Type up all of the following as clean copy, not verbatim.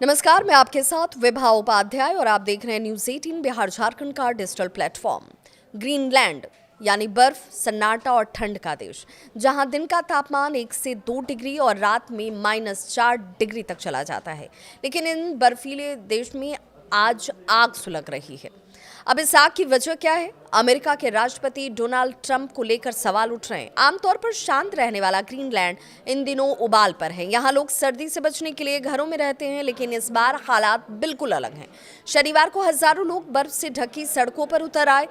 नमस्कार, मैं आपके साथ विभा उपाध्याय और आप देख रहे हैं न्यूज 18 बिहार झारखंड का डिजिटल प्लेटफॉर्म। ग्रीनलैंड यानी बर्फ, सन्नाटा और ठंड का देश, जहां दिन का तापमान 1 से 2 डिग्री और रात में -4 डिग्री तक चला जाता है। लेकिन इन बर्फीले देश में आज आग सुलग रही है। अब इस आग की वजह क्या है? अमेरिका के राष्ट्रपति डोनाल्ड ट्रंप को लेकर सवाल उठ रहे हैं। आमतौर पर शांत रहने वाला ग्रीनलैंड इन दिनों उबाल पर है। यहाँ लोग सर्दी से बचने के लिए घरों में रहते हैं, लेकिन इस बार हालात बिल्कुल अलग हैं। शनिवार को हजारों लोग बर्फ से ढकी सड़कों पर उतर आए।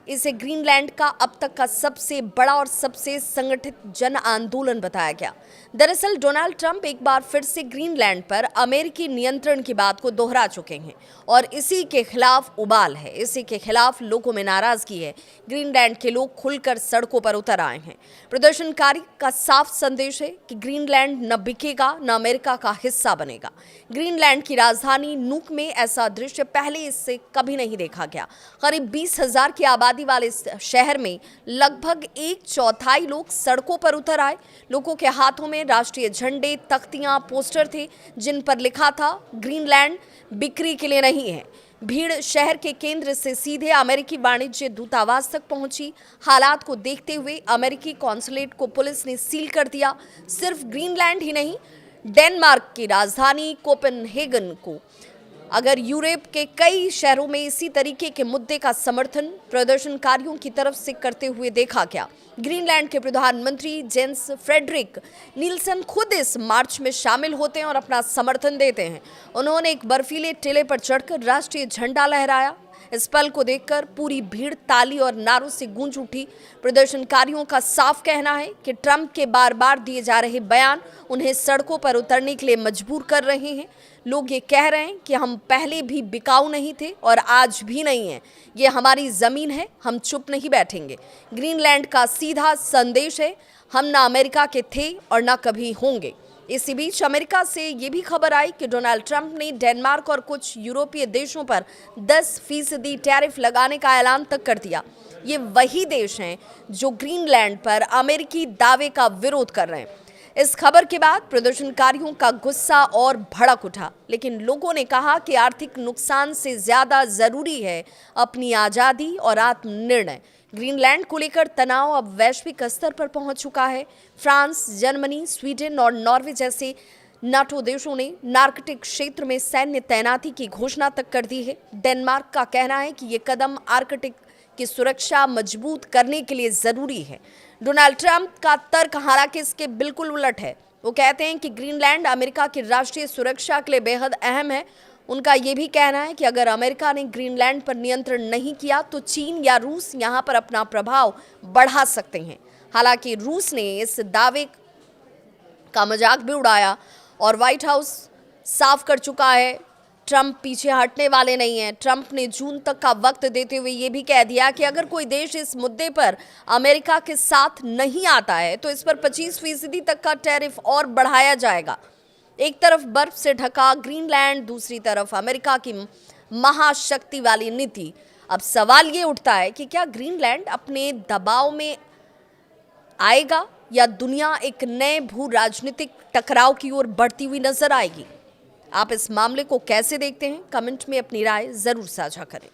इसे ग्रीनलैंड का अब तक का सबसे बड़ा और सबसे संगठित जन आंदोलन बताया गया। दरअसल डोनाल्ड ट्रंप एक बार फिर से ग्रीनलैंड पर अमेरिकी नियंत्रण की बात को दोहरा चुके हैं और इसी के खिलाफ उबाल है। इसी के खिलाफ लोगों में नाराजगी है। ग्रीनलैंड के लोग खुलकर सड़कों पर उतर आए हैं। प्रदर्शनकारी का साफ संदेश है कि ग्रीनलैंड न बिकेगा, न अमेरिका का हिस्सा बनेगा। ग्रीनलैंड की राजधानी नूक में ऐसा दृश्य पहले इससे कभी नहीं देखा गया। करीब 20,000 की आबादी वाले इस शहर में लगभग 1/4 लोग सड़कों पर उतर आए। लोगों के हाथों में राष्ट्रीय झंडे, तख्तियां, पोस्टर थे जिन पर लिखा था ग्रीनलैंड बिक्री के लिए नहीं है। भीड़ शहर के केंद्र से सीधे अमेरिकी वाणिज्य दूतावास तक पहुंची। हालात को देखते हुए अमेरिकी कॉन्सुलेट को पुलिस ने सील कर दिया। सिर्फ ग्रीनलैंड ही नहीं, डेनमार्क की राजधानी कोपेनहेगन को अगर यूरोप के कई शहरों में इसी तरीके के मुद्दे का समर्थन प्रदर्शनकारियों की तरफ से करते हुए देखा गया। ग्रीनलैंड के प्रधानमंत्री जेंस फ्रेडरिक नील्सन खुद इस मार्च में शामिल होते हैं और अपना समर्थन देते हैं। उन्होंने एक बर्फीले टीले पर चढ़कर राष्ट्रीय झंडा लहराया। इस पल को देखकर पूरी भीड़ ताली और नारों से गूंज उठी। प्रदर्शनकारियों का साफ कहना है कि ट्रंप के बार बार दिए जा रहे बयान उन्हें सड़कों पर उतरने के लिए मजबूर कर रहे हैं। लोग ये कह रहे हैं कि हम पहले भी बिकाऊ नहीं थे और आज भी नहीं हैं। ये हमारी ज़मीन है, हम चुप नहीं बैठेंगे। ग्रीनलैंड का सीधा संदेश है, हम ना अमेरिका के थे और ना कभी होंगे। इसी बीच अमेरिका से ये भी खबर आई कि डोनाल्ड ट्रंप ने डेनमार्क और कुछ यूरोपीय देशों पर 10% टैरिफ लगाने का ऐलान तक कर दिया। ये वही देश हैं जो ग्रीनलैंड पर अमेरिकी दावे का विरोध कर रहे हैं। इस खबर के बाद प्रदर्शनकारियों का गुस्सा और भड़क उठा, लेकिन लोगों ने कहा कि आर्थिक नुकसान से ज्यादा जरूरी है अपनी आज़ादी और आत्मनिर्णय। ग्रीनलैंड को लेकर तनाव अब वैश्विक स्तर पर पहुंच चुका है। फ्रांस, जर्मनी, स्वीडन और नॉर्वे जैसे नाटो देशों ने नार्कटिक क्षेत्र में सैन्य तैनाती की घोषणा तक कर दी है। डेनमार्क का कहना है कि ये कदम आर्कटिक की सुरक्षा मजबूत करने के लिए जरूरी है। डोनाल्ड ट्रंप का तर्क हालांकि इसके बिल्कुल उलट है। वो कहते हैं कि ग्रीनलैंड अमेरिका की राष्ट्रीय सुरक्षा के लिए बेहद अहम है। उनका ये भी कहना है कि अगर अमेरिका ने ग्रीनलैंड पर नियंत्रण नहीं किया तो चीन या रूस यहाँ पर अपना प्रभाव बढ़ा सकते हैं। हालांकि रूस ने इस दावे का मजाक भी उड़ाया और व्हाइट हाउस साफ कर चुका है ट्रंप पीछे हटने वाले नहीं हैं। ट्रंप ने जून तक का वक्त देते हुए ये भी कह दिया कि अगर कोई देश इस मुद्दे पर अमेरिका के साथ नहीं आता है तो इस पर 25% तक का टैरिफ और बढ़ाया जाएगा। एक तरफ बर्फ से ढका ग्रीनलैंड, दूसरी तरफ अमेरिका की महाशक्ति वाली नीति। अब सवाल ये उठता है कि क्या ग्रीनलैंड अपने दबाव में आएगा या दुनिया एक नए भू राजनीतिक टकराव की ओर बढ़ती हुई नजर आएगी? आप इस मामले को कैसे देखते हैं? कमेंट में अपनी राय जरूर साझा करें।